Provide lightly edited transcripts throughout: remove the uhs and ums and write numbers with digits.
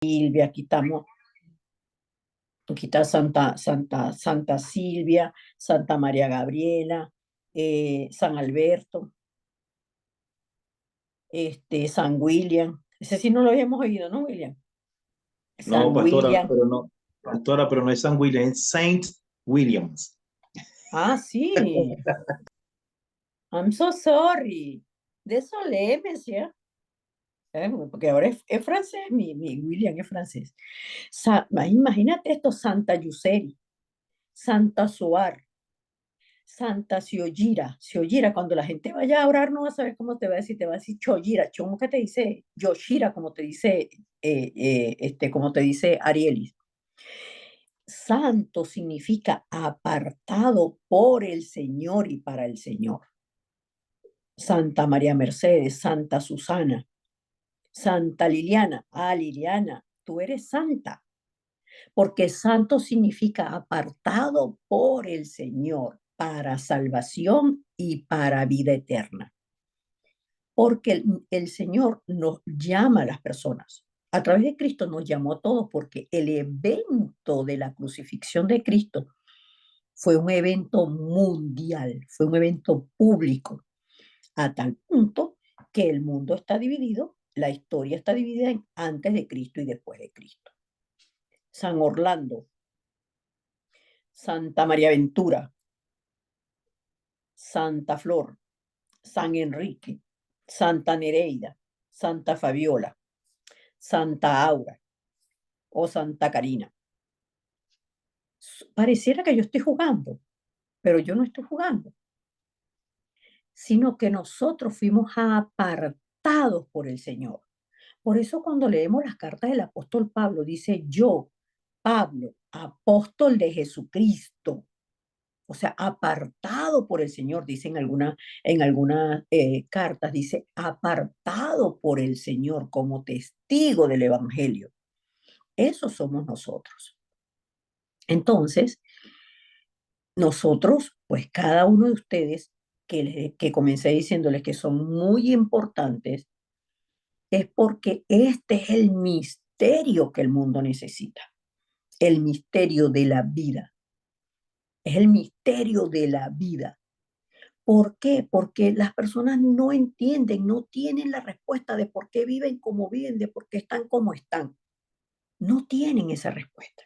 Silvia, aquí está Santa Silvia, Santa María Gabriela, San Alberto, San William. Ese sí no lo habíamos oído, ¿no, William? No, San William. pastora, pero no es San William, es Saint Williams. Ah, sí. I'm so sorry. Désolé, monsieur. Porque ahora es francés, mi William es francés. Imagínate esto, Santa Yuseri, Santa Suar, Santa Siogira. Siogira, cuando la gente vaya a orar no va a saber cómo te va a decir, te va a decir Chogira, ¿cómo que te dice? Yoshira, como te dice Arielis. Santo significa apartado por el Señor y para el Señor. Santa María Mercedes, Santa Susana, Santa Liliana. Ah, Liliana, tú eres santa, porque santo significa apartado por el Señor para salvación y para vida eterna. Porque el Señor nos llama a las personas. A través de Cristo nos llamó a todos porque el evento de la crucifixión de Cristo fue un evento mundial, fue un evento público, a tal punto que el mundo está dividido, la historia está dividida en antes de Cristo y después de Cristo. San Orlando, Santa María Ventura, Santa Flor, San Enrique, Santa Nereida, Santa Fabiola, Santa Aura o Santa Karina. Pareciera que yo estoy jugando, pero yo no estoy jugando, sino que nosotros fuimos apartados por el Señor. Por eso cuando leemos las cartas del apóstol Pablo, dice yo, Pablo, apóstol de Jesucristo, o sea, apartado por el Señor, dice en algunas cartas, dice apartado por el Señor como testigo del Evangelio. Eso somos nosotros. Entonces, nosotros, pues cada uno de ustedes, que comencé diciéndoles que son muy importantes, es porque este es el misterio que el mundo necesita, el misterio de la vida. Es el misterio de la vida. ¿Por qué? Porque las personas no entienden, no tienen la respuesta de por qué viven como viven, de por qué están como están. No tienen esa respuesta.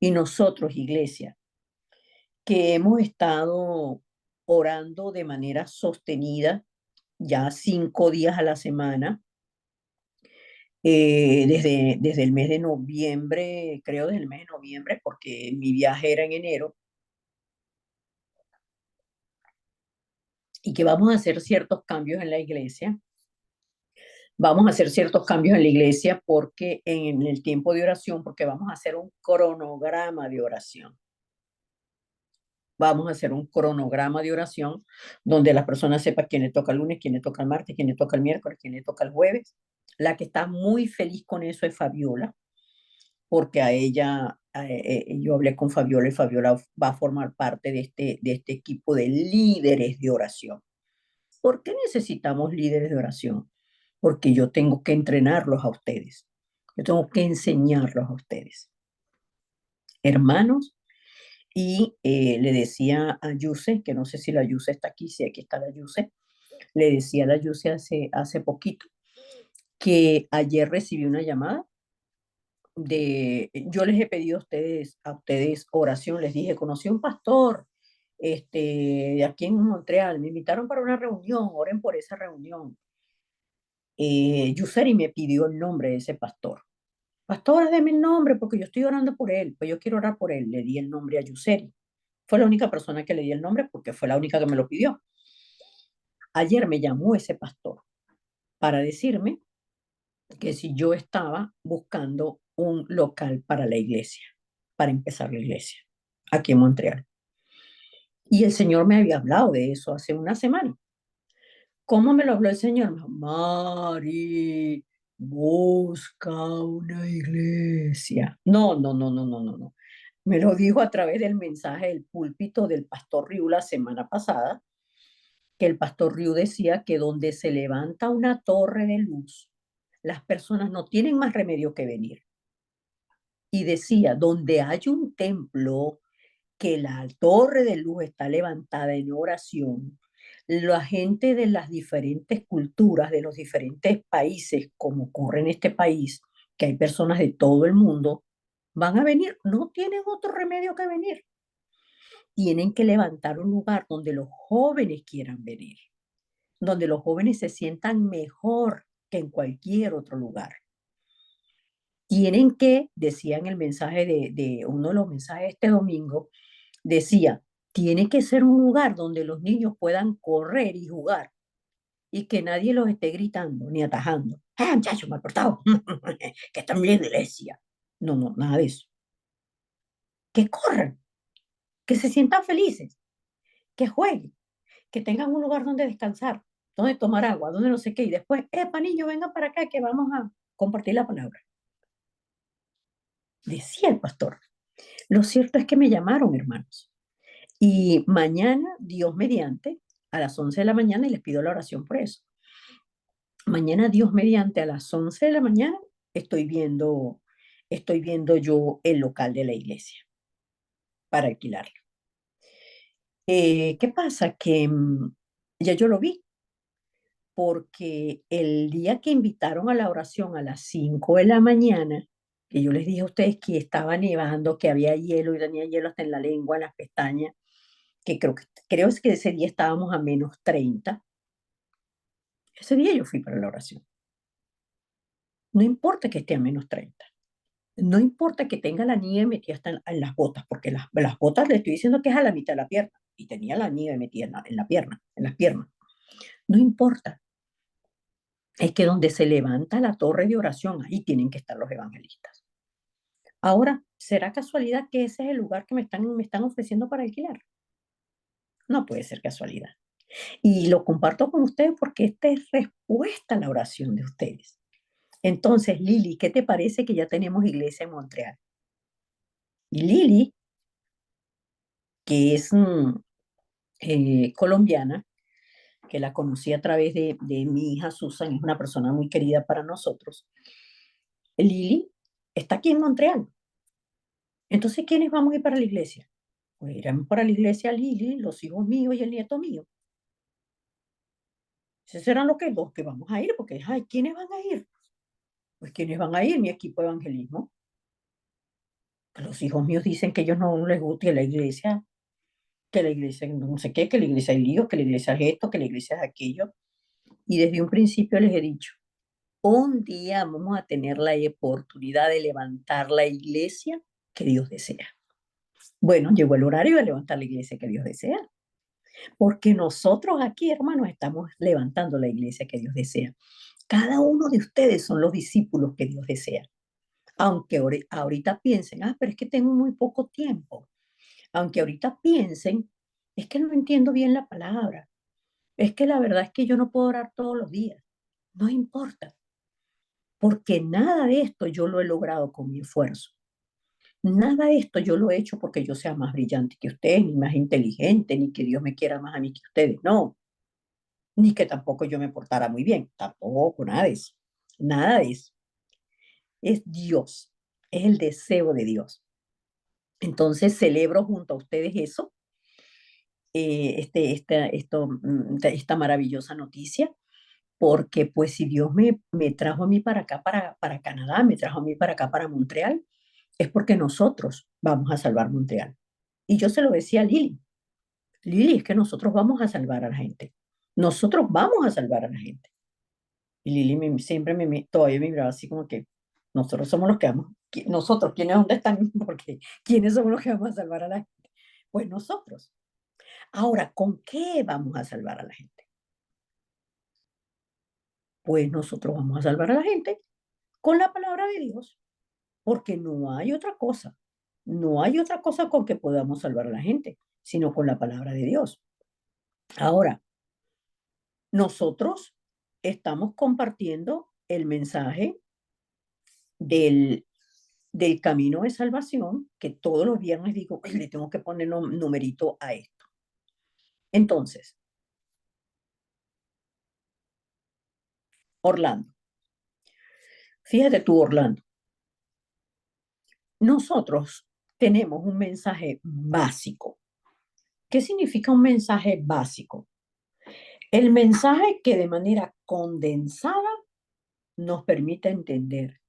Y nosotros, iglesia, que hemos estado orando de manera sostenida ya 5 días a la semana, desde el mes de noviembre, creo desde el mes de noviembre, porque mi viaje era en enero, y que vamos a hacer ciertos cambios en la iglesia. Vamos a hacer ciertos cambios en la iglesia porque en el tiempo de oración, porque vamos a hacer un cronograma de oración. Vamos a hacer un cronograma de oración donde las personas sepan quién le toca el lunes, quién le toca el martes, quién le toca el miércoles, quién le toca el jueves. La que está muy feliz con eso es Fabiola, porque a ella, yo hablé con Fabiola y Fabiola va a formar parte de este equipo de líderes de oración. ¿Por qué necesitamos líderes de oración? Porque yo tengo que entrenarlos a ustedes. Yo tengo que enseñarlos a ustedes. Hermanos, y le decía a Yuse, que no sé si la Yuse está aquí, si aquí está la Yuse, le decía a la Yuse hace poquito que ayer recibí una llamada yo les he pedido a ustedes oración, les dije, conocí a un pastor de aquí en Montreal, me invitaron para una reunión, oren por esa reunión. Yuseri me pidió el nombre de ese pastor. Pastora, deme el nombre porque yo estoy orando por él, pues yo quiero orar por él. Le di el nombre a Yuseri. Fue la única persona que le di el nombre porque fue la única que me lo pidió. Ayer me llamó ese pastor para decirme que si yo estaba buscando un local para la iglesia, para empezar la iglesia, aquí en Montreal. Y el Señor me había hablado de eso hace una semana. ¿Cómo me lo habló el Señor? Me dijo, Mari, busca una iglesia. No, no, no, no, no, no, no. Me lo dijo a través del mensaje del púlpito del pastor Riu la semana pasada, que el pastor Riu decía que donde se levanta una torre de luz, las personas no tienen más remedio que venir. Y decía, donde hay un templo, que la torre de luz está levantada en oración, la gente de las diferentes culturas, de los diferentes países, como ocurre en este país, que hay personas de todo el mundo, van a venir, no tienen otro remedio que venir. Tienen que levantar un lugar donde los jóvenes quieran venir, donde los jóvenes se sientan mejor que en cualquier otro lugar. Tienen que, decía en el mensaje de uno de los mensajes este domingo, decía, tiene que ser un lugar donde los niños puedan correr y jugar y que nadie los esté gritando ni atajando. ¡Ah, muchachos, mal portado! Que están en la iglesia. No, no, nada de eso. Que corran, que se sientan felices, que jueguen, que tengan un lugar donde descansar, donde tomar agua, donde no sé qué. Y después, niños, vengan para acá que vamos a compartir la palabra. Decía el pastor. Lo cierto es que me llamaron, hermanos. Y mañana, Dios mediante, a las 11 de la mañana, y les pido la oración por eso. Mañana, Dios mediante, a las 11 de la mañana, estoy viendo yo el local de la iglesia para alquilarlo. ¿Qué pasa? Que ya yo lo vi, porque el día que invitaron a la oración a las 5 de la mañana, que yo les dije a ustedes que estaba nevando, que había hielo y tenía hielo hasta en la lengua, en las pestañas, que creo es que ese día estábamos a -30. Ese día yo fui para la oración. No importa que esté a -30. No importa que tenga la nieve metida hasta en las botas, porque las botas le estoy diciendo que es a la mitad de la pierna. Y tenía la nieve metida en la pierna, en las piernas. No importa. Es que donde se levanta la torre de oración, ahí tienen que estar los evangelistas. Ahora, ¿será casualidad que ese es el lugar que me están ofreciendo para alquilar? No puede ser casualidad. Y lo comparto con ustedes porque esta es respuesta a la oración de ustedes. Entonces, Lili, ¿qué te parece que ya tenemos iglesia en Montreal? Y Lili, que es colombiana, que la conocí a través de mi hija Susan, es una persona muy querida para nosotros. Lili está aquí en Montreal. Entonces, ¿quiénes vamos a ir para la iglesia? Pues irán para la iglesia Lili, los hijos míos y el nieto mío. Esos serán los que vamos a ir, porque, ay, ¿quiénes van a ir? Pues, ¿quiénes van a ir? Mi equipo de evangelismo. Los hijos míos dicen que ellos no les gusta que la iglesia no sé qué, que la iglesia es lío, que la iglesia es esto, que la iglesia es aquello. Y desde un principio les he dicho, un día vamos a tener la oportunidad de levantar la iglesia que Dios desea. Bueno, llegó el horario de levantar la iglesia que Dios desea, porque nosotros aquí, hermanos, estamos levantando la iglesia que Dios desea. Cada uno de ustedes son los discípulos que Dios desea. Aunque ahorita piensen, pero es que tengo muy poco tiempo. Aunque ahorita piensen, es que no entiendo bien la palabra. Es que la verdad es que yo no puedo orar todos los días. No importa, porque nada de esto yo lo he logrado con mi esfuerzo. Nada de esto yo lo he hecho porque yo sea más brillante que ustedes, ni más inteligente, ni que Dios me quiera más a mí que ustedes. No, ni que tampoco yo me portara muy bien. Tampoco, nada de eso. Nada de eso. Es Dios, es el deseo de Dios. Entonces celebro junto a ustedes eso, esta maravillosa noticia, porque pues si Dios me trajo a mí para acá, para Canadá, me trajo a mí para acá, para Montreal, es porque nosotros vamos a salvar Montreal. Y yo se lo decía a Lili, Lili, es que nosotros vamos a salvar a la gente. Nosotros vamos a salvar a la gente. Y Lili siempre todavía me miraba así como que nosotros somos los que vamos, nosotros, ¿quiénes dónde están? Porque ¿quiénes somos los que vamos a salvar a la gente? Pues nosotros. Ahora, ¿con qué vamos a salvar a la gente? Pues nosotros vamos a salvar a la gente con la palabra de Dios, porque no hay otra cosa. No hay otra cosa con que podamos salvar a la gente, sino con la palabra de Dios. Ahora, nosotros estamos compartiendo el mensaje del, del camino de salvación, que todos los viernes digo, le tengo que poner un numerito a esto. Entonces, Orlando, Fíjate tú, Orlando, nosotros tenemos un mensaje básico. ¿Qué significa un mensaje básico? El mensaje que de manera condensada nos permite entender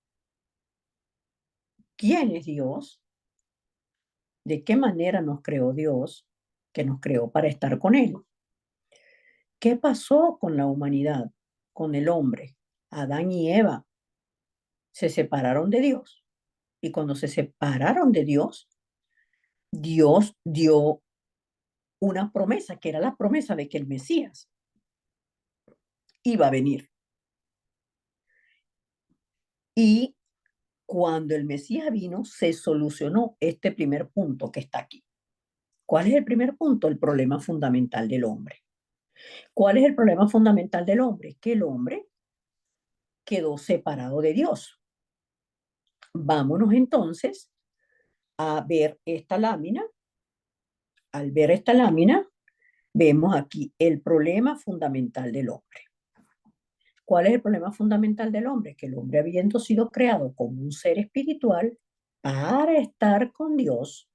quién es Dios, de qué manera nos creó Dios, que nos creó para estar con Él. ¿Qué pasó con la humanidad, con el hombre? Adán y Eva se separaron de Dios. Y cuando se separaron de Dios, Dios dio una promesa, que era la promesa de que el Mesías iba a venir. Y cuando el Mesías vino, se solucionó este primer punto que está aquí. ¿Cuál es el primer punto? El problema fundamental del hombre. ¿Cuál es el problema fundamental del hombre? Que el hombre quedó separado de Dios. Vámonos entonces a ver esta lámina. Al ver esta lámina, vemos aquí el problema fundamental del hombre. ¿Cuál es el problema fundamental del hombre? Que el hombre, habiendo sido creado como un ser espiritual para estar con Dios,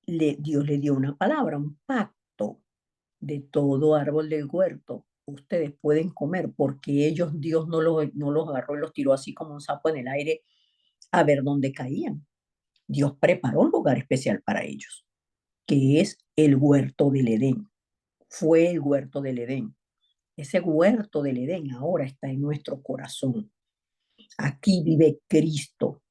Dios le dio una palabra, un pacto: de todo árbol del huerto ustedes pueden comer, porque ellos, Dios no los agarró y los tiró así como un sapo en el aire a ver dónde caían. Dios preparó un lugar especial para ellos, que es el huerto del Edén. Fue el huerto del Edén. Ese huerto del Edén ahora está en nuestro corazón. Aquí vive Cristo.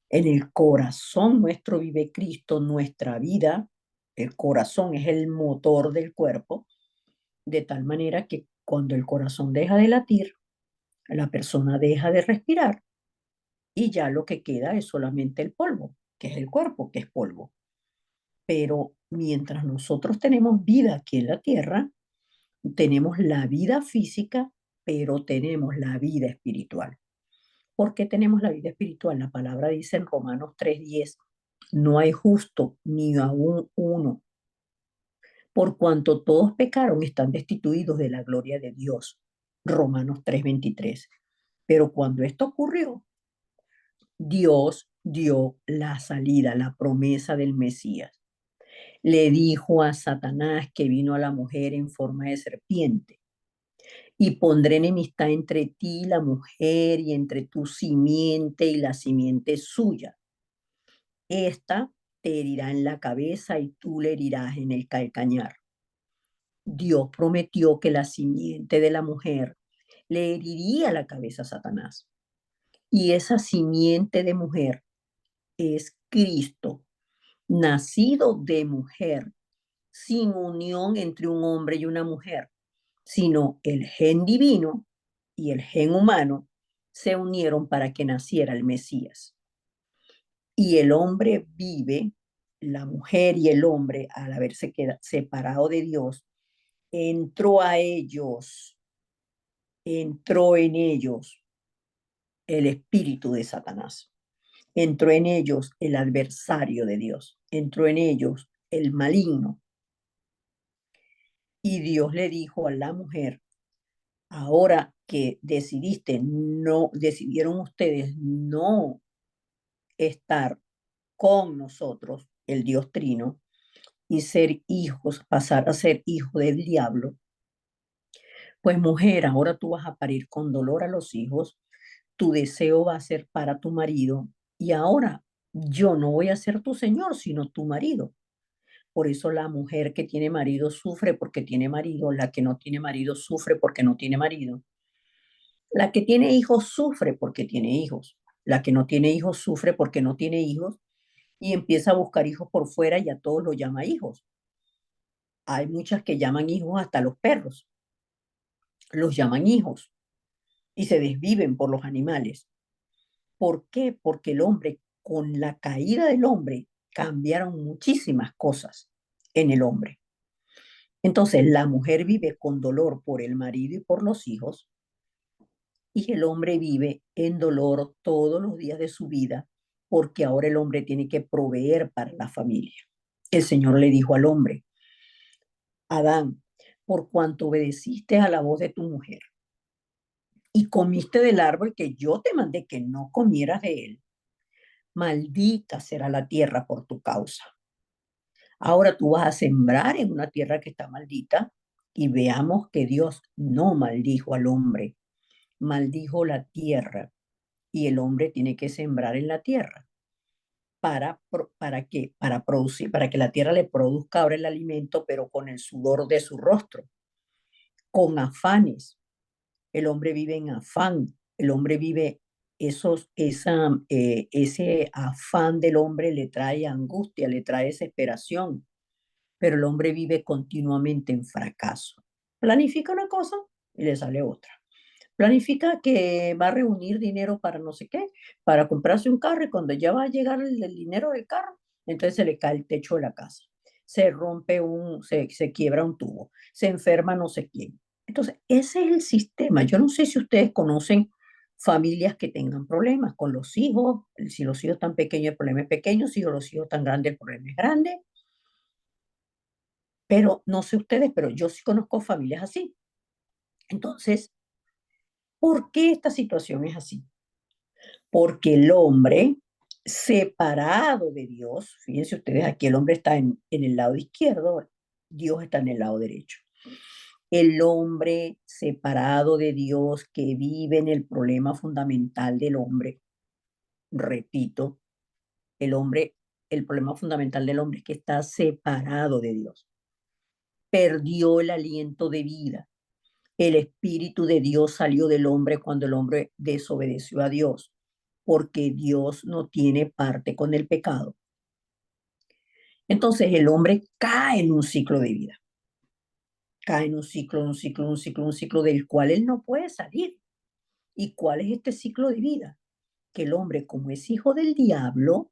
En el corazón nuestro vive Cristo, nuestra vida. El corazón es el motor del cuerpo, de tal manera que cuando el corazón deja de latir, la persona deja de respirar y ya lo que queda es solamente el polvo, que es el cuerpo, que es polvo. Pero mientras nosotros tenemos vida aquí en la tierra, tenemos la vida física, pero tenemos la vida espiritual. ¿Por qué tenemos la vida espiritual? La palabra dice en Romanos 3:10, no hay justo ni aún uno, por cuanto todos pecaron, están destituidos de la gloria de Dios. Romanos 3:23. Pero cuando esto ocurrió, Dios dio la salida, la promesa del Mesías. Le dijo a Satanás, que vino a la mujer en forma de serpiente: y pondré enemistad entre ti y la mujer, y entre tu simiente y la simiente suya. Esta te herirá en la cabeza y tú le herirás en el calcañar. Dios prometió que la simiente de la mujer le heriría la cabeza a Satanás. Y esa simiente de mujer es Cristo, nacido de mujer, sin unión entre un hombre y una mujer, sino el gen divino y el gen humano se unieron para que naciera el Mesías. Y el hombre vive, la mujer y el hombre, al haberse quedado separado de Dios, entró en ellos el espíritu de Satanás, entró en ellos el adversario de Dios, entró en ellos el maligno. Y Dios le dijo a la mujer: ahora que decidieron ustedes no estar con nosotros, el Dios Trino, y ser hijos, pasar a ser hijo del diablo, pues mujer, ahora tú vas a parir con dolor a los hijos, tu deseo va a ser para tu marido, y ahora yo no voy a ser tu señor, sino tu marido. Por eso la mujer que tiene marido sufre porque tiene marido, la que no tiene marido sufre porque no tiene marido. La que tiene hijos sufre porque tiene hijos. La que no tiene hijos sufre porque no tiene hijos y empieza a buscar hijos por fuera y a todos los llama hijos. Hay muchas que llaman hijos hasta los perros, los llaman hijos y se desviven por los animales. ¿Por qué? Porque el hombre, con la caída del hombre, cambiaron muchísimas cosas en el hombre. Entonces, la mujer vive con dolor por el marido y por los hijos, y el hombre vive en dolor todos los días de su vida, porque ahora el hombre tiene que proveer para la familia. El Señor le dijo al hombre: Adán, por cuanto obedeciste a la voz de tu mujer y comiste del árbol que yo te mandé que no comieras de él, maldita será la tierra por tu causa. Ahora tú vas a sembrar en una tierra que está maldita y veamos que Dios no maldijo al hombre, maldijo la tierra y el hombre tiene que sembrar en la tierra. ¿Para qué? Para producir, para que la tierra le produzca ahora el alimento, pero con el sudor de su rostro, con afanes. El hombre vive en afán, el hombre vive ese afán del hombre le trae angustia, le trae desesperación, pero el hombre vive continuamente en fracaso. Planifica una cosa y le sale otra. Planifica que va a reunir dinero para no sé qué, para comprarse un carro y cuando ya va a llegar el dinero del carro, entonces se le cae el techo de la casa, se quiebra un tubo, se enferma no sé quién. Entonces, ese es el sistema. Yo no sé si ustedes conocen familias que tengan problemas con los hijos, si los hijos están pequeños, el problema es pequeño, si los hijos están grandes, el problema es grande, pero no sé ustedes, pero yo sí conozco familias así. Entonces, ¿por qué esta situación es así? Porque el hombre separado de Dios, fíjense ustedes, aquí el hombre está en el lado izquierdo, Dios está en el lado derecho. El hombre separado de Dios que vive en el problema fundamental del hombre, repito, el problema fundamental del hombre es que está separado de Dios, perdió el aliento de vida. El Espíritu de Dios salió del hombre cuando el hombre desobedeció a Dios, porque Dios no tiene parte con el pecado. Entonces el hombre cae en un ciclo de vida, cae en un ciclo del cual él no puede salir. ¿Y cuál es este ciclo de vida? Que el hombre, como es hijo del diablo,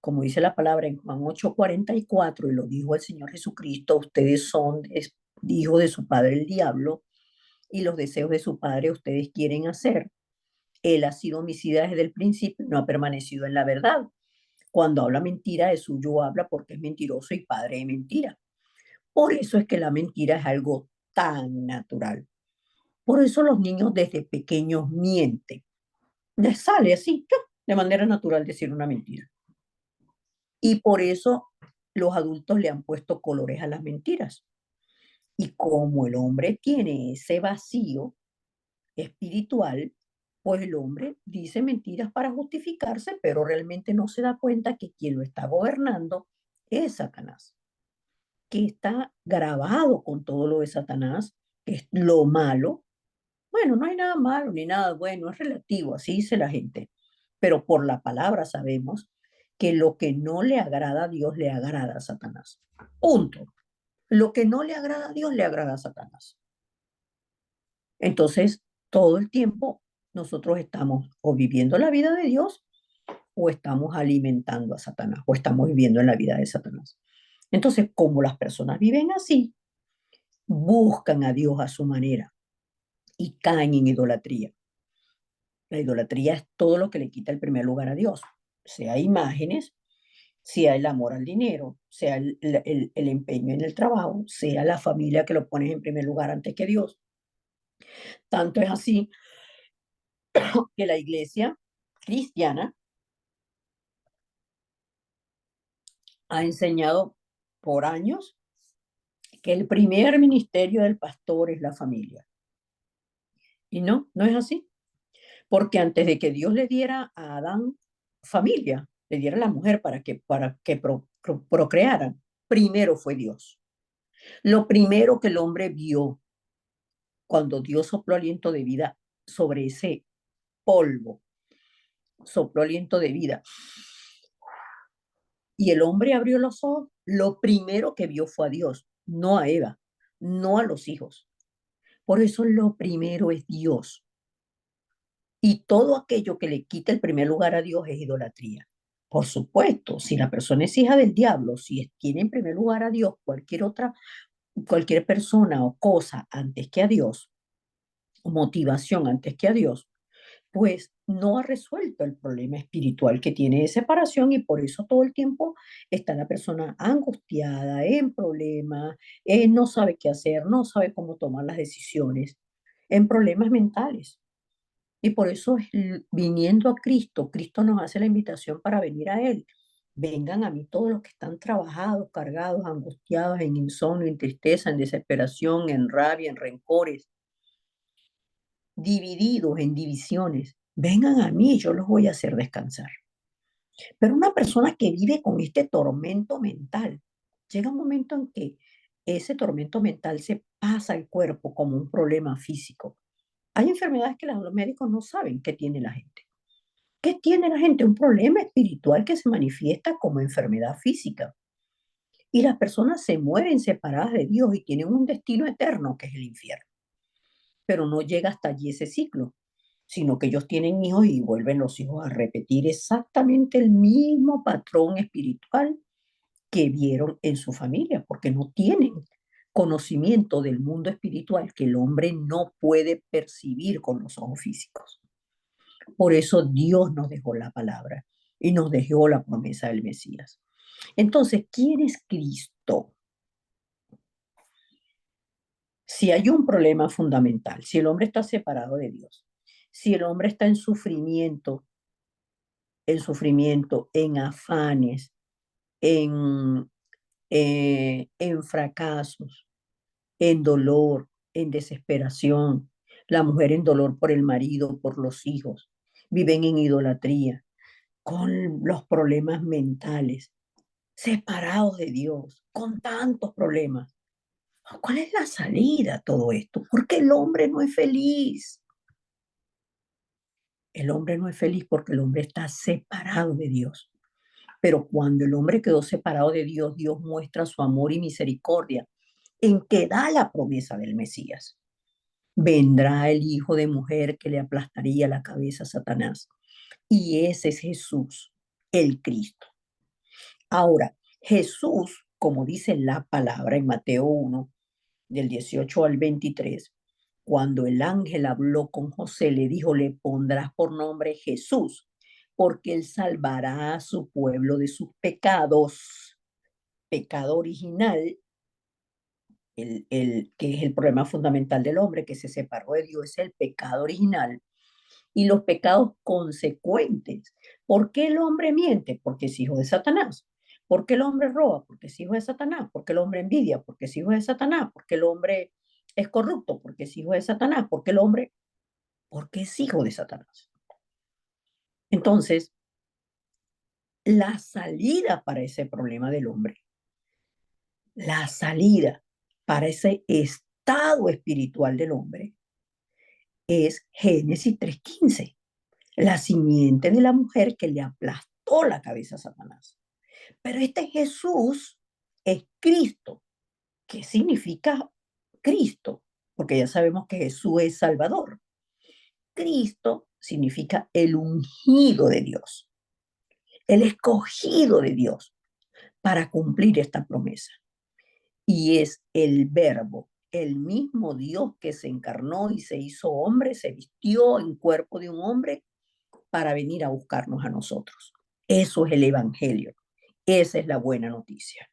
como dice la palabra en Juan 8:44, y lo dijo el Señor Jesucristo, ustedes son hijos de su padre el diablo, y los deseos de su padre ustedes quieren hacer. Él ha sido homicida desde el principio y no ha permanecido en la verdad. Cuando habla mentira, de suyo habla porque es mentiroso y padre de mentira. Por eso es que la mentira es algo tan natural. Por eso los niños desde pequeños mienten. Les sale así, de manera natural decir una mentira. Y por eso los adultos le han puesto colores a las mentiras. Y como el hombre tiene ese vacío espiritual, pues el hombre dice mentiras para justificarse, pero realmente no se da cuenta que quien lo está gobernando es Satanás, que está grabado con todo lo de Satanás, que es lo malo. Bueno, no hay nada malo ni nada bueno, es relativo, así dice la gente, pero por la palabra sabemos que lo que no le agrada a Dios le agrada a Satanás. Punto. Lo que no le agrada a Dios le agrada a Satanás. Entonces, todo el tiempo nosotros estamos o viviendo la vida de Dios o estamos alimentando a Satanás o estamos viviendo en la vida de Satanás. Entonces, como las personas viven así, buscan a Dios a su manera y caen en idolatría. La idolatría es todo lo que le quita el primer lugar a Dios, sea imágenes, sea el amor al dinero, sea el empeño en el trabajo, sea la familia que lo pones en primer lugar antes que Dios. Tanto es así que la iglesia cristiana ha enseñado por años que el primer ministerio del pastor es la familia. Y no, no es así. Porque antes de que Dios le diera a Adán familia, le diera a la mujer para que procrearan, primero fue Dios. Lo primero que el hombre vio cuando Dios sopló aliento de vida sobre ese polvo, sopló aliento de vida, y el hombre abrió los ojos, lo primero que vio fue a Dios, no a Eva, no a los hijos. Por eso lo primero es Dios. Y todo aquello que le quita el primer lugar a Dios es idolatría. Por supuesto, si la persona es hija del diablo, si tiene en primer lugar a Dios cualquier persona o cosa antes que a Dios, o motivación antes que a Dios, pues no ha resuelto el problema espiritual que tiene de separación y por eso todo el tiempo está la persona angustiada, en problemas, no sabe qué hacer, no sabe cómo tomar las decisiones. en problemas mentales. Y por eso viniendo a Cristo, Cristo nos hace la invitación para venir a Él. Vengan a mí todos los que están trabajados, cargados, angustiados, en insomnio, en tristeza, en desesperación, en rabia, en rencores, divididos en divisiones. Vengan a mí, yo los voy a hacer descansar. Pero una persona que vive con este tormento mental, llega un momento en que ese tormento mental se pasa al cuerpo como un problema físico. Hay enfermedades que los médicos no saben qué tiene la gente. ¿Qué tiene la gente? Un problema espiritual que se manifiesta como enfermedad física. Y las personas se mueren separadas de Dios y tienen un destino eterno que es el infierno. Pero no llega hasta allí ese ciclo, sino que ellos tienen hijos y vuelven los hijos a repetir exactamente el mismo patrón espiritual que vieron en su familia, porque no tienen conocimiento del mundo espiritual que el hombre no puede percibir con los ojos físicos. Por eso Dios nos dejó la palabra y nos dejó la promesa del Mesías. Entonces, ¿quién es Cristo? Si hay un problema fundamental, si el hombre está separado de Dios, si el hombre está en afanes, en, en fracasos, en dolor, en desesperación, la mujer en dolor por el marido, por los hijos, viven en idolatría, con los problemas mentales, separados de Dios, con tantos problemas. ¿Cuál es la salida a todo esto? Porque el hombre no es feliz. El hombre no es feliz porque el hombre está separado de Dios. Pero cuando el hombre quedó separado de Dios, Dios muestra su amor y misericordia en que da la promesa del Mesías. Vendrá el hijo de mujer que le aplastaría la cabeza a Satanás. Y ese es Jesús, el Cristo. Ahora, Jesús, como dice la palabra en Mateo 1, del 18 al 23, cuando el ángel habló con José, le dijo, le pondrás por nombre Jesús, porque él salvará a su pueblo de sus pecados. Pecado original, que es el problema fundamental del hombre, que se separó de Dios, es el pecado original. Y los pecados consecuentes. ¿Por qué el hombre miente? Porque es hijo de Satanás. ¿Por qué el hombre roba? Porque es hijo de Satanás. ¿Por qué el hombre envidia? Porque es hijo de Satanás. ¿Por qué el hombre es corrupto? Porque es hijo de Satanás. ¿Por qué el hombre? Porque es hijo de Satanás. Entonces, la salida para ese problema del hombre, la salida para ese estado espiritual del hombre es Génesis 3:15, la simiente de la mujer que le aplastó la cabeza a Satanás. Pero este Jesús es Cristo. ¿Qué significa Cristo? Porque ya sabemos que Jesús es Salvador. Cristo significa el ungido de Dios, el escogido de Dios para cumplir esta promesa. Y es el verbo, el mismo Dios que se encarnó y se hizo hombre, se vistió en cuerpo de un hombre para venir a buscarnos a nosotros. Eso es el Evangelio. Esa es la buena noticia.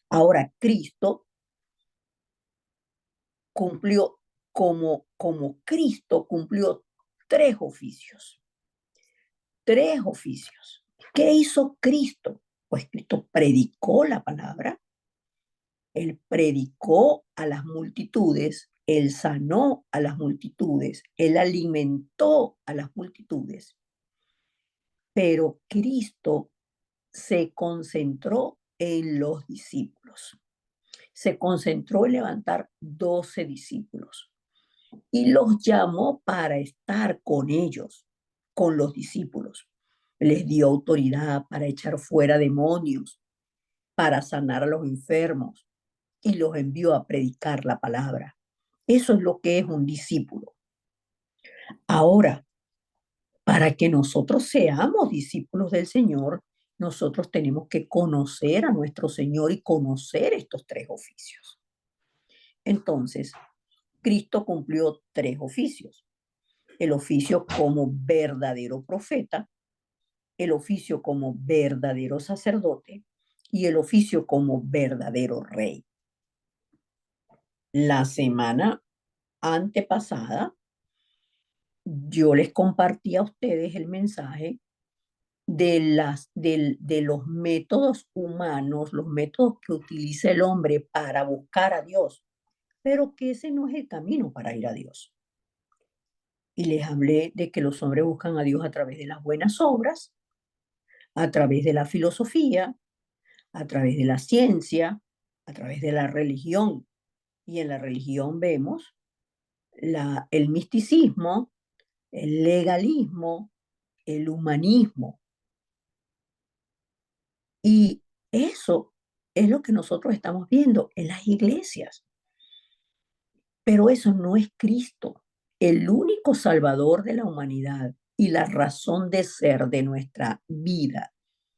Ahora, Cristo cumplió como Cristo cumplió tres oficios. Tres oficios. ¿Qué hizo Cristo? Pues Cristo predicó la palabra, él predicó a las multitudes, él sanó a las multitudes, él alimentó a las multitudes. Pero Cristo se concentró en los discípulos. Se concentró en levantar 12 discípulos y los llamó para estar con ellos, con los discípulos. Les dio autoridad para echar fuera demonios, para sanar a los enfermos y los envió a predicar la palabra. Eso es lo que es un discípulo. Ahora, para que nosotros seamos discípulos del Señor, nosotros tenemos que conocer a nuestro Señor y conocer estos tres oficios. Entonces, Cristo cumplió tres oficios. El oficio como verdadero profeta, el oficio como verdadero sacerdote y el oficio como verdadero rey. La semana antepasada, yo les compartí a ustedes el mensaje de los métodos humanos, los métodos que utiliza el hombre para buscar a Dios, pero que ese no es el camino para ir a Dios. Y les hablé de que los hombres buscan a Dios a través de las buenas obras, a través de la filosofía, a través de la ciencia, a través de la religión. Y en la religión vemos el misticismo, el legalismo, el humanismo. Y eso es lo que nosotros estamos viendo en las iglesias. Pero eso no es Cristo, el único salvador de la humanidad y la razón de ser de nuestra vida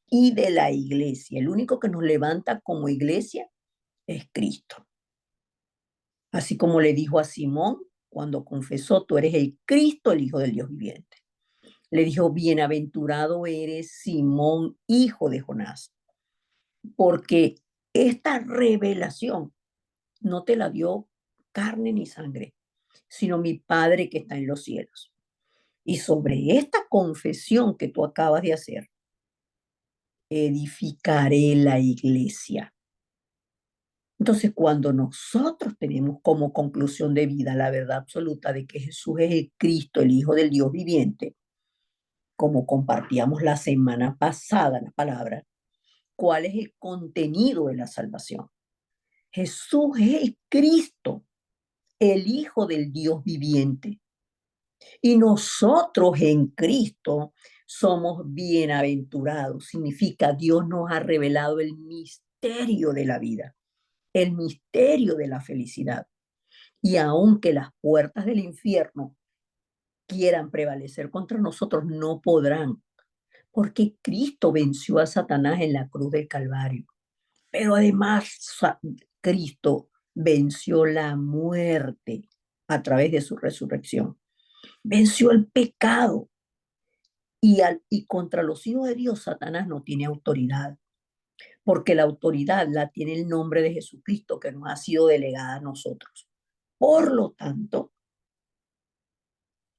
y de la iglesia. El único que nos levanta como iglesia es Cristo. Así como le dijo a Simón cuando confesó, tú eres el Cristo, el Hijo del Dios viviente. Le dijo, bienaventurado eres Simón, hijo de Jonás, porque esta revelación no te la dio carne ni sangre, sino mi Padre que está en los cielos. Y sobre esta confesión que tú acabas de hacer, edificaré la iglesia. Entonces, cuando nosotros tenemos como conclusión de vida la verdad absoluta de que Jesús es el Cristo, el Hijo del Dios viviente, como compartíamos la semana pasada la palabra, ¿cuál es el contenido de la salvación? Jesús es el Cristo, el Hijo del Dios viviente. Y nosotros en Cristo somos bienaventurados. Significa Dios nos ha revelado el misterio de la vida, el misterio de la felicidad. Y aunque las puertas del infierno quieran prevalecer contra nosotros, no podrán, porque Cristo venció a Satanás en la cruz del Calvario. Pero además, Cristo venció la muerte a través de su resurrección. Venció el pecado y contra los hijos de Dios, Satanás no tiene autoridad, porque la autoridad la tiene el nombre de Jesucristo que nos ha sido delegada a nosotros. Por lo tanto,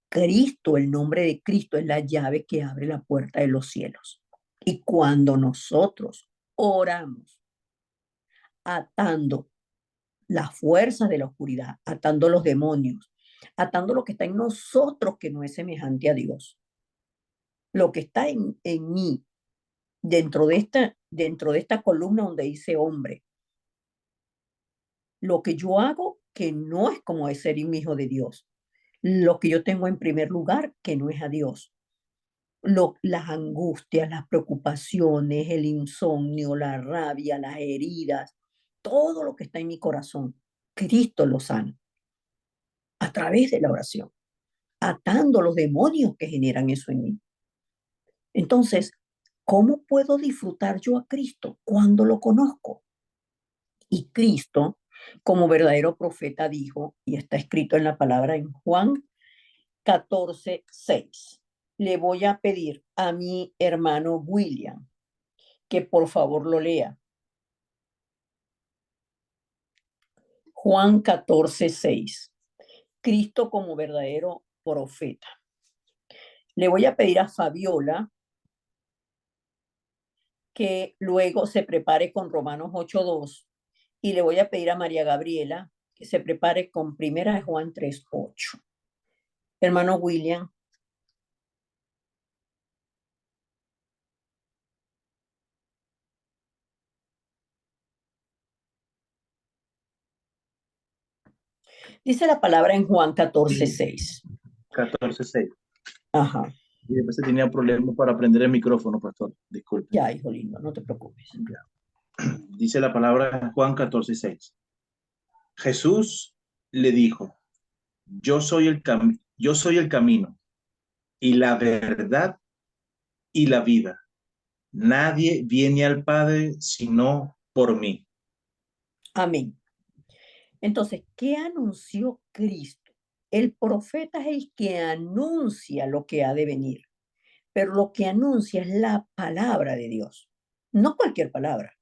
Cristo, el nombre de Cristo es la llave que abre la puerta de los cielos. Y cuando nosotros oramos atando las fuerzas de la oscuridad, atando los demonios, atando lo que está en nosotros que no es semejante a Dios, lo que está en mí, dentro de esta columna donde dice hombre, lo que yo hago que no es como es ser un hijo de Dios, lo que yo tengo en primer lugar que no es a Dios, las angustias, las preocupaciones, el insomnio, la rabia, las heridas, todo lo que está en mi corazón, Cristo lo sana a través de la oración, atando los demonios que generan eso en mí. Entonces, ¿cómo puedo disfrutar yo a Cristo cuando lo conozco? Y Cristo, como verdadero profeta, dijo, y está escrito en la palabra en Juan 14:6. Le voy a pedir a mi hermano William que por favor lo lea. Juan 14:6. Cristo como verdadero profeta. Le voy a pedir a Fabiola que luego se prepare con Romanos 8:2 y le voy a pedir a María Gabriela que se prepare con Primera de Juan 3:8. Hermano William. Dice la palabra en Juan 14:6. 14:6. Ajá. Y después tenía problemas para prender el micrófono, pastor. Disculpe. Ya, hijo lindo, no te preocupes. Dice la palabra en Juan 14:6. Jesús le dijo, yo soy el camino y la verdad y la vida. Nadie viene al Padre sino por mí. Amén. Entonces, ¿qué anunció Cristo? El profeta es el que anuncia lo que ha de venir, pero lo que anuncia es la palabra de Dios. No cualquier palabra,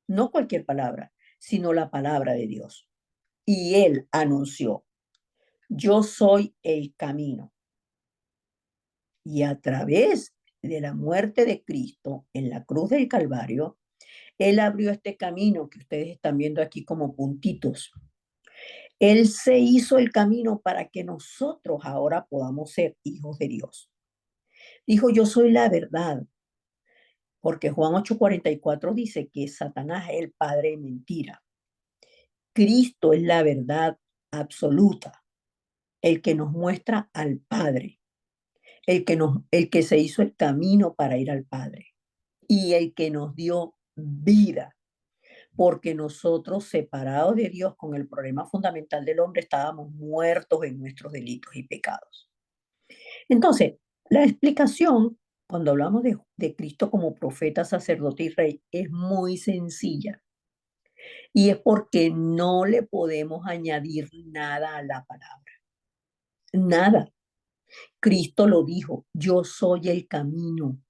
no cualquier palabra, sino la palabra de Dios. Y él anunció. Yo soy el camino. Y a través de la muerte de Cristo en la cruz del Calvario, Él abrió este camino que ustedes están viendo aquí como puntitos. Él se hizo el camino para que nosotros ahora podamos ser hijos de Dios. Dijo, yo soy la verdad, porque Juan 8:44 dice que Satanás es el padre de mentira. Cristo es la verdad absoluta, el que nos muestra al Padre, el que se hizo el camino para ir al Padre y el que nos dio vida, porque nosotros separados de Dios con el problema fundamental del hombre estábamos muertos en nuestros delitos y pecados. Entonces, la explicación cuando hablamos de Cristo como profeta, sacerdote y rey es muy sencilla y es porque no le podemos añadir nada a la palabra, nada. Cristo lo dijo, yo soy el camino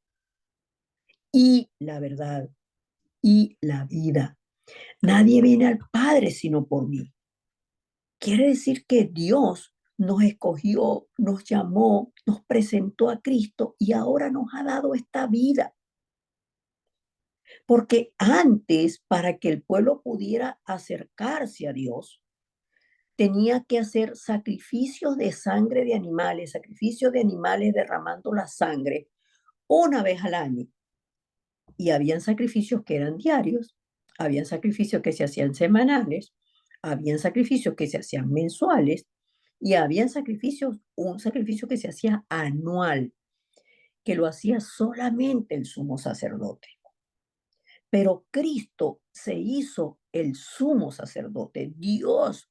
y la verdad y la vida. Nadie viene al Padre sino por mí. Quiere decir que Dios nos escogió, nos llamó, nos presentó a Cristo y ahora nos ha dado esta vida. Porque antes, para que el pueblo pudiera acercarse a Dios, tenía que hacer sacrificios de sangre de animales, sacrificios de animales derramando la sangre una vez al año. Y habían sacrificios que eran diarios, habían sacrificios que se hacían semanales, habían sacrificios que se hacían mensuales y habían sacrificios, un sacrificio que se hacía anual, que lo hacía solamente el sumo sacerdote. Pero Cristo se hizo el sumo sacerdote. Dios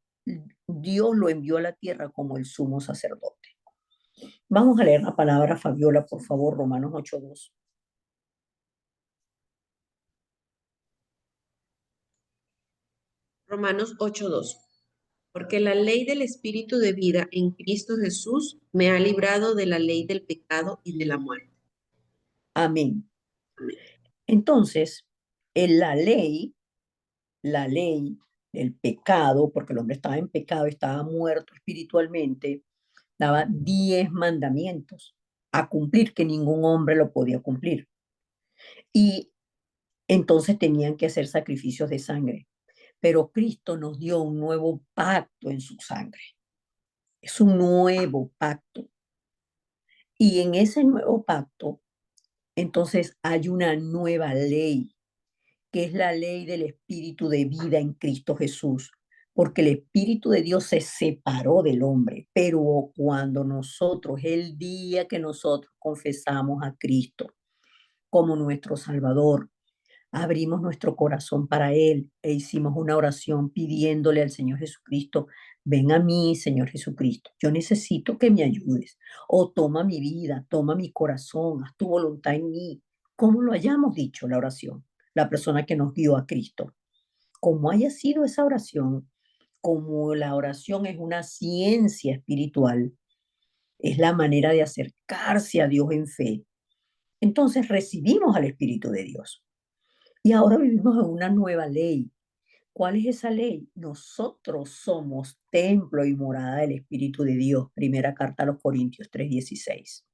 lo envió a la tierra como el sumo sacerdote. Vamos a leer la palabra, Fabiola, por favor, Romanos 8:2. Romanos 8:2. Porque la ley del Espíritu de vida en Cristo Jesús me ha librado de la ley del pecado y de la muerte. Amén. Amén. Entonces, en la ley del pecado, porque el hombre estaba en pecado, estaba muerto espiritualmente, daba 10 mandamientos a cumplir que ningún hombre lo podía cumplir. Y entonces tenían que hacer sacrificios de sangre. Pero Cristo nos dio un nuevo pacto en su sangre. Es un nuevo pacto. Y en ese nuevo pacto, entonces hay una nueva ley, que es la ley del Espíritu de vida en Cristo Jesús, porque el Espíritu de Dios se separó del hombre, pero cuando nosotros, el día que nosotros confesamos a Cristo como nuestro Salvador, abrimos nuestro corazón para Él e hicimos una oración pidiéndole al Señor Jesucristo, ven a mí, Señor Jesucristo, yo necesito que me ayudes, o toma mi vida, toma mi corazón, haz tu voluntad en mí, como lo hayamos dicho la oración, la persona que nos dio a Cristo. Como haya sido esa oración, como la oración es una ciencia espiritual, es la manera de acercarse a Dios en fe, entonces recibimos al Espíritu de Dios. Y ahora vivimos en una nueva ley. ¿Cuál es esa ley? Nosotros somos templo y morada del Espíritu de Dios. Primera carta a los Corintios 3:16.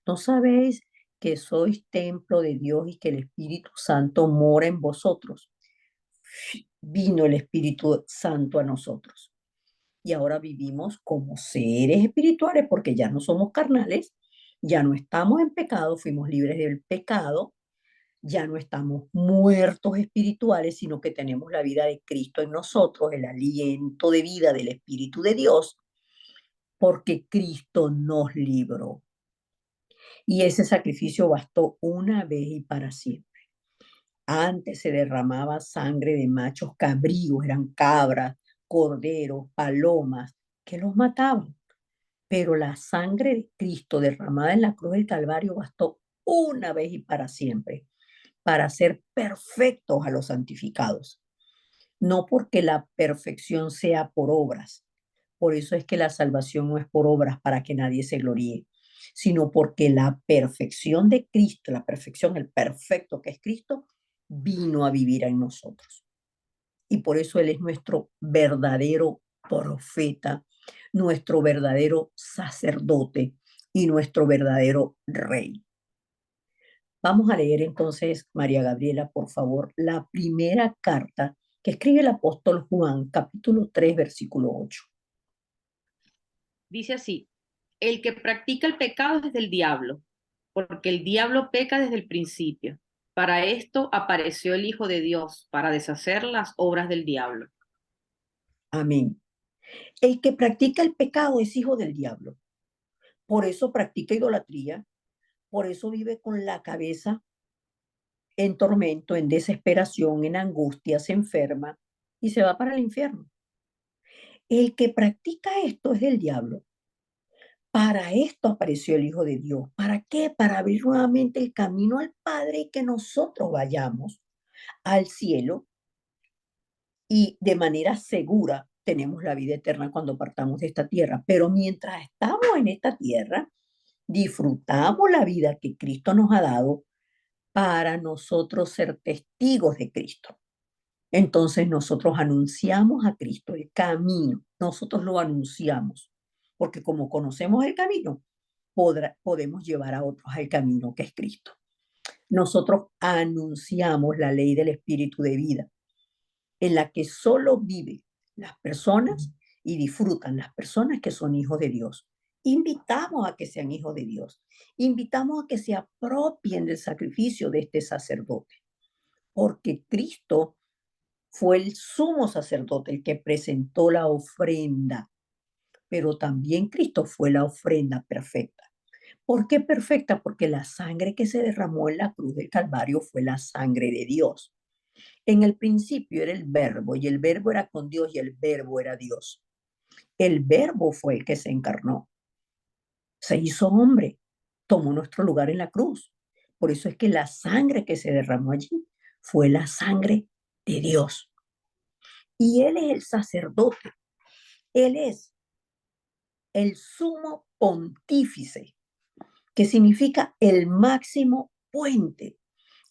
¿No sabéis que sois templo de Dios y que el Espíritu Santo mora en vosotros? Vino el Espíritu Santo a nosotros. Y ahora vivimos como seres espirituales porque ya no somos carnales, ya no estamos en pecado, fuimos libres del pecado, ya no estamos muertos espirituales, sino que tenemos la vida de Cristo en nosotros, el aliento de vida del Espíritu de Dios, porque Cristo nos libró. Y ese sacrificio bastó una vez y para siempre. Antes se derramaba sangre de machos cabríos, eran cabras, corderos, palomas, que los mataban. Pero la sangre de Cristo derramada en la cruz del Calvario bastó una vez y para siempre para ser perfectos a los santificados. No porque la perfección sea por obras. Por eso es que la salvación no es por obras para que nadie se gloríe, sino porque la perfección de Cristo, la perfección, el perfecto que es Cristo, vino a vivir en nosotros. Y por eso Él es nuestro verdadero profeta, nuestro verdadero sacerdote y nuestro verdadero rey. Vamos a leer entonces, María Gabriela, por favor, la primera carta que escribe el apóstol Juan, capítulo 3, versículo 8. Dice así: el que practica el pecado es del diablo, porque el diablo peca desde el principio. Para esto apareció el Hijo de Dios, para deshacer las obras del diablo. Amén. El que practica el pecado es hijo del diablo. Por eso practica idolatría, por eso vive con la cabeza en tormento, en desesperación, en angustia, se enferma y se va para el infierno. El que practica esto es del diablo. Para esto apareció el Hijo de Dios. ¿Para qué? Para abrir nuevamente el camino al Padre y que nosotros vayamos al cielo y de manera segura tenemos la vida eterna cuando partamos de esta tierra. Pero mientras estamos en esta tierra, disfrutamos la vida que Cristo nos ha dado para nosotros ser testigos de Cristo. Entonces nosotros anunciamos a Cristo el camino, nosotros lo anunciamos, porque como conocemos el camino, podemos llevar a otros al camino que es Cristo. Nosotros anunciamos la ley del espíritu de vida, en la que solo viven las personas y disfrutan las personas que son hijos de Dios. Invitamos a que sean hijos de Dios, invitamos a que se apropien del sacrificio de este sacerdote, porque Cristo fue el sumo sacerdote el que presentó la ofrenda, pero también Cristo fue la ofrenda perfecta. ¿Por qué perfecta? Porque la sangre que se derramó en la cruz del Calvario fue la sangre de Dios. En el principio era el verbo y el verbo era con Dios y el verbo era Dios. El verbo fue el que se encarnó, se hizo hombre, tomó nuestro lugar en la cruz. Por eso es que la sangre que se derramó allí fue la sangre de Dios. Y Él es el sacerdote, Él es el sumo pontífice, que significa el máximo puente.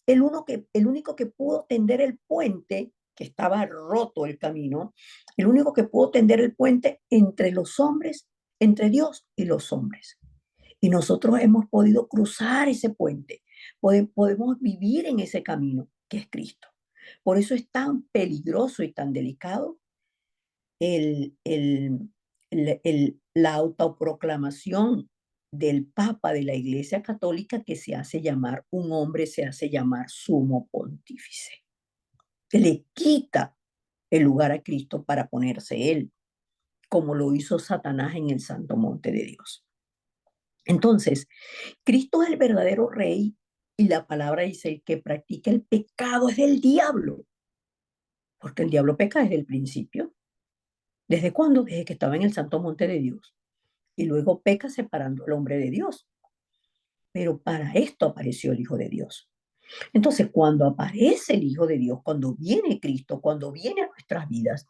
El único que pudo tender el puente, que estaba roto el camino, el único que pudo tender el puente entre los hombres, entre Dios y los hombres. Y nosotros hemos podido cruzar ese puente, podemos vivir en ese camino que es Cristo. Por eso es tan peligroso y tan delicado la autoproclamación del Papa de la Iglesia Católica, que se hace llamar, un hombre se hace llamar sumo pontífice. Le quita el lugar a Cristo para ponerse él, como lo hizo Satanás en el santo monte de Dios. Entonces, Cristo es el verdadero rey y la palabra dice que practica el pecado es del diablo, porque el diablo peca desde el principio. ¿Desde cuándo? Desde que estaba en el santo monte de Dios. Y luego peca separando al hombre de Dios. Pero para esto apareció el Hijo de Dios. Entonces, cuando aparece el Hijo de Dios, cuando viene Cristo, cuando viene a nuestras vidas,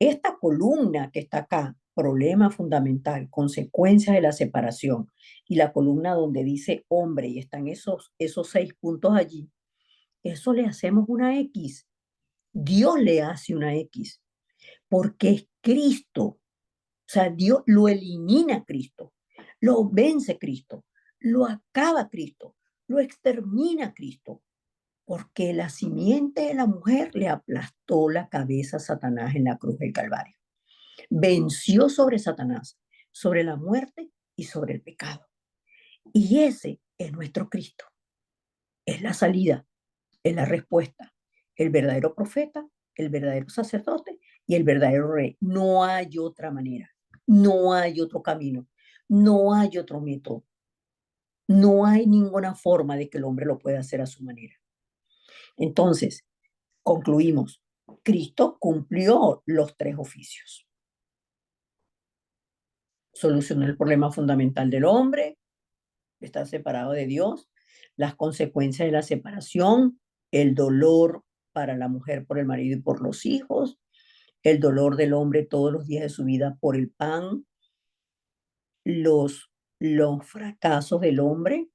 esta columna que está acá, problema fundamental, consecuencias de la separación, y la columna donde dice hombre, y están esos 6 puntos allí, eso le hacemos una X. Dios le hace una X, porque es Cristo. O sea, Dios lo elimina Cristo, lo vence Cristo, lo acaba Cristo, lo extermina Cristo, porque la simiente de la mujer le aplastó la cabeza a Satanás en la cruz del Calvario. Venció sobre Satanás, sobre la muerte y sobre el pecado. Y ese es nuestro Cristo. Es la salida, es la respuesta. El verdadero profeta, el verdadero sacerdote y el verdadero rey. No hay otra manera, no hay otro camino, no hay otro método. No hay ninguna forma de que el hombre lo pueda hacer a su manera. Entonces, concluimos. Cristo cumplió los 3 oficios. Solucionó el problema fundamental del hombre, estar separado de Dios, las consecuencias de la separación, el dolor para la mujer por el marido y por los hijos, el dolor del hombre todos los días de su vida por el pan, los fracasos del hombre,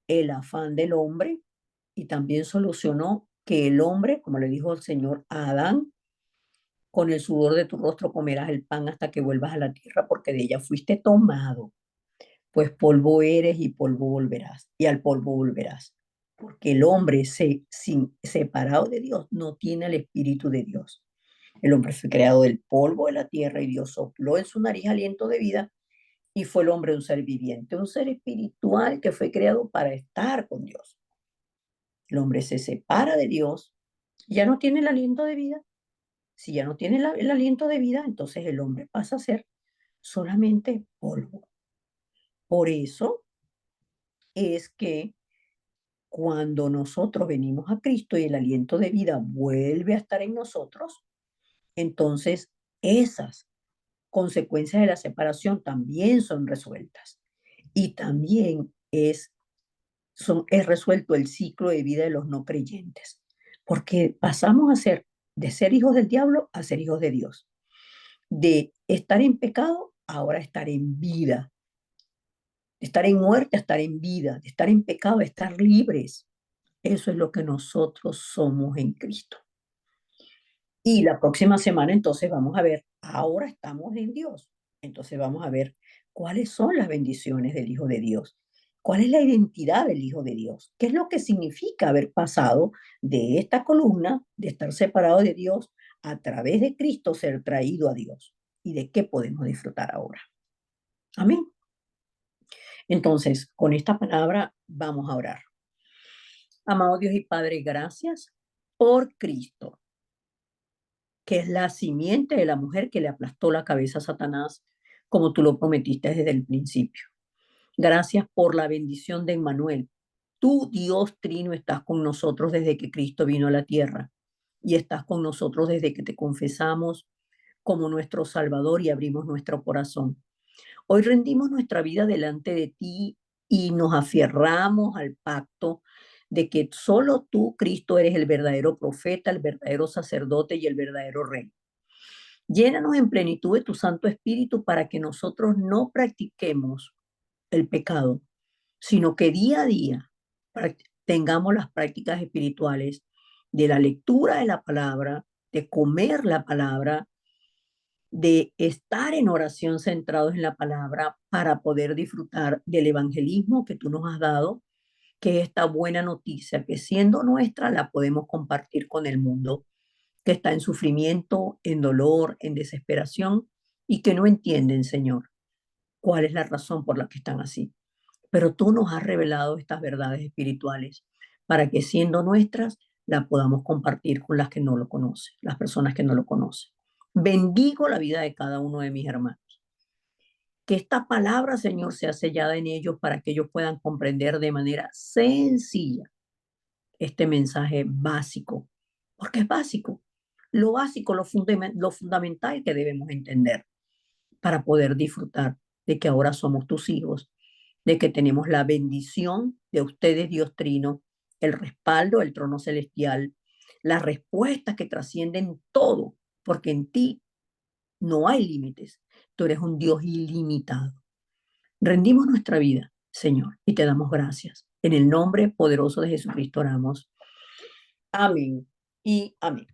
el afán del hombre, y también solucionó que el hombre, como le dijo el Señor a Adán, Con el sudor de tu rostro comerás el pan hasta que vuelvas a la tierra, porque de ella fuiste tomado. Pues polvo eres y polvo volverás, y al polvo volverás. Porque el hombre separado de Dios no tiene el Espíritu de Dios. El hombre fue creado del polvo de la tierra y Dios sopló en su nariz aliento de vida y fue el hombre un ser viviente, un ser espiritual que fue creado para estar con Dios. El hombre se separa de Dios, ya no tiene el aliento de vida. Si ya no tiene el aliento de vida, entonces el hombre pasa a ser solamente polvo. Por eso es que cuando nosotros venimos a Cristo y el aliento de vida vuelve a estar en nosotros, entonces esas consecuencias de la separación también son resueltas. Y también es resuelto el ciclo de vida de los no creyentes, porque pasamos de ser hijos del diablo a ser hijos de Dios, de estar en pecado ahora estar en vida, de estar en muerte a estar en vida, de estar en pecado a estar libres. Eso es lo que nosotros somos en Cristo. Y la próxima semana entonces vamos a ver, ahora estamos en Dios, entonces vamos a ver cuáles son las bendiciones del Hijo de Dios, cuál es la identidad del Hijo de Dios, qué es lo que significa haber pasado de esta columna, de estar separado de Dios, a través de Cristo ser traído a Dios y de qué podemos disfrutar ahora. Amén. Entonces, con esta palabra vamos a orar. Amado Dios y Padre, gracias por Cristo, que es la simiente de la mujer que le aplastó la cabeza a Satanás, como tú lo prometiste desde el principio. Gracias por la bendición de Emmanuel. Tú, Dios Trino, estás con nosotros desde que Cristo vino a la tierra y estás con nosotros desde que te confesamos como nuestro Salvador y abrimos nuestro corazón. Hoy rendimos nuestra vida delante de ti y nos aferramos al pacto de que solo tú, Cristo, eres el verdadero profeta, el verdadero sacerdote y el verdadero rey. Llénanos en plenitud de tu Santo Espíritu para que nosotros no practiquemos el pecado, sino que día a día tengamos las prácticas espirituales de la lectura de la palabra, de comer la palabra, de estar en oración centrados en la palabra para poder disfrutar del evangelismo que tú nos has dado, que es esta buena noticia que siendo nuestra la podemos compartir con el mundo, que está en sufrimiento, en dolor, en desesperación y que no entienden, Señor, cuál es la razón por la que están así. Pero tú nos has revelado estas verdades espirituales para que siendo nuestras la podamos compartir con las que no lo conocen, las personas que no lo conocen. Bendigo la vida de cada uno de mis hermanos. Que esta palabra, Señor, sea sellada en ellos para que ellos puedan comprender de manera sencilla este mensaje básico, porque es básico, lo básico, lo fundamental que debemos entender para poder disfrutar de que ahora somos tus hijos, de que tenemos la bendición de ustedes, Dios Trino, el respaldo del trono celestial, las respuestas que trascienden todo, porque en ti no hay límites. Tú eres un Dios ilimitado. Rendimos nuestra vida, Señor, y te damos gracias. En el nombre poderoso de Jesucristo oramos. Amén y amén.